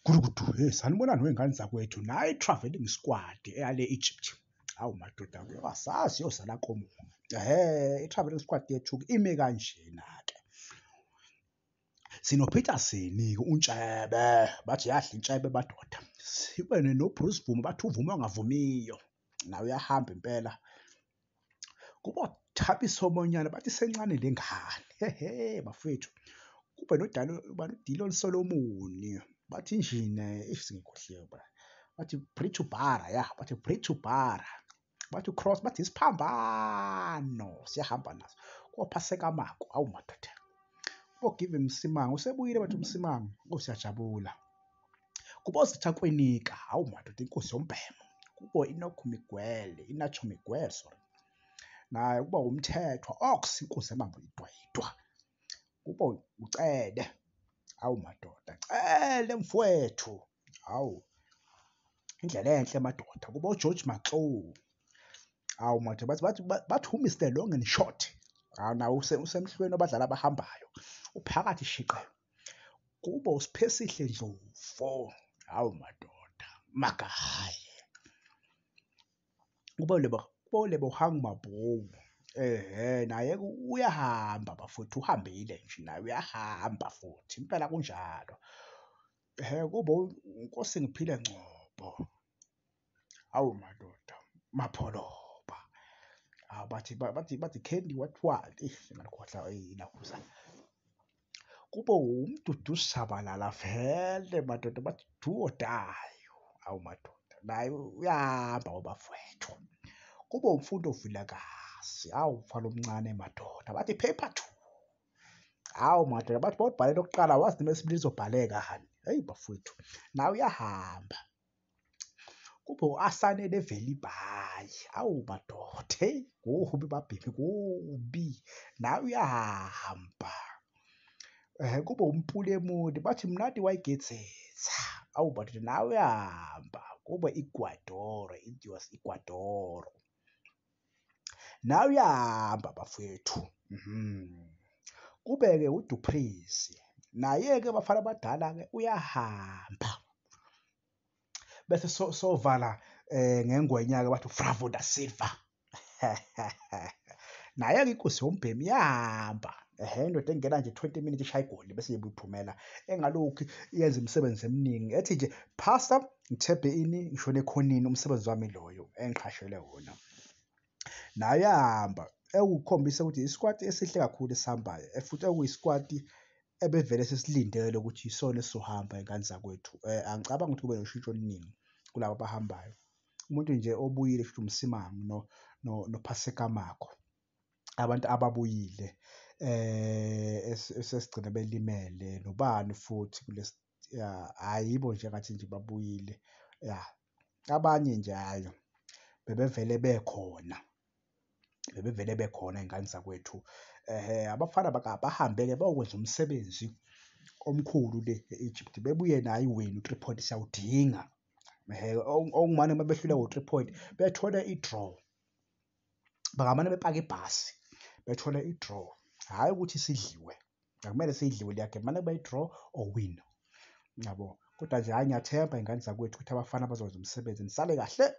Gurukudu, hey, sanibonani wey'ngane zakwethu, nayo i-travelling squad eyale Egypt. Hawu madoda-ke, asazi yosala qomuka. I-travelling squad yethu ime kanjena-ke. SinoPeterson-ke uNtshebe, bathi yadla intshebe madoda. Sibe noBruce Vuma, bathi uvuma ongavumiyo, nawe uyahamba impela. Kuba uThabiso Monyane, bathi sencane le ngane, bafowethu. Kube noDilon Solomoni, bathi injini singikhohliwe, bathi Bridge to Bara, ya, bathi Bridge to Bara, bathi Cross, bathi isiphambano, siyahamba naso. Kophaseka Mako, hawu madoda. Give Msimango, usebuyile bathi uMsimango, siyajabula. Kuba Zitha Kwenika, hawu madoda, inkosi yombhemo. Kuba Enoch Migwele, Inacho Migwele, sorry. Naye kuba uMthethwa, Ox, inkosi emambo idwa. Kuba uCede, hawu madoda, Cele mfowethu, hawu, indlela enhle madoda. Kuba uGeorge Maxou, hawu madoda, bathi uMr Long and Short, nawo usemhlweni abadlali abahambayo, uphakathi shiqe. Kuba uSiphesihle Ndlovu, hawu madoda, Magaye. Kuba uLebohang Mabou, naye uyahamba bafowethu, uhambile nje naye uyahamba futhi impela kunjalo. Kuba uNkosi Ngiphile Ngcobo, hawu madoda, Mapholoba, bathi Candy what ngalokhohla inakuza. Kube uMdudu Shabalala vele madoda, bathi do or die, hawu madoda, naye uyahamba wabafowethu. Kube uMfundo Vilakazi, hawu mfana omncane madoda, bathi paper 2, hawu madoda, bathi bawubhalela okuqala wazi noma esibili izobhaleka hani, heyi bafowethu, nawe uyahamba. Kube u-Asanele Velibhayi, hawu madoda, heyi kubi babhemi, kubi, nawe uyahamba. Kube uMpulemoni, bathi mnandi wayigetsetsa, hawu madoda, nawe uyahamba. Kube Ecuador, Indios Ecuador, nawe uyahamba bafowethu. Kube-ke uDuplessis, naye-ke bafana abadala-ke uyahamba. Bese sovala ngengwenya-ke bathi uFravo da Silva, naye-ke inkosi yombhemi iyahamba. Indoda engena nje 20 minutes ishaya igoli bese ibuphumela engalokhu yenza imisebenzi eminingi, ethi nje Pastor ngithebhe ini ngishone ekhonini, umsebenzi wami loyo engiqhashele wona. Naye uyahamba, ewukhombisa ukuthi isquad esihle kakhulu esihambayo, futhi ekuyisquad ebevele sesilindele ukuthi isona esizohamba ingane zakwethu. Angicabangi ukuthi kube noshintsho oluningi kulabo abahambayo. Umuntu nje obuyile futhi uMsimango noPhaseka Mako, abantu ababuyile esesigcina belimele, nobani futhi ayibo nje ngathi nje babuyile, ya, abanye nje hayo bebevele bekhona ingane zakwethu. Abafana bahambe-ke bayokwenza umsebenzi omkhulu le e-Egypt, bebuye nayo iwini, u-3 point siyawudinga. Okumane uma behluleka u-3 point bethole i-draw, bangamane bepake ibhasi bethole i-draw, hhayi ukuthi sidliwe, akumele sidliwe leya game, mane bayi-draw or win, yabo. Kodwa nje hhayi, ngiyathemba iy'ngane zakwethu ukuthi abafana bazokwenza umsebenzi nisale kahle.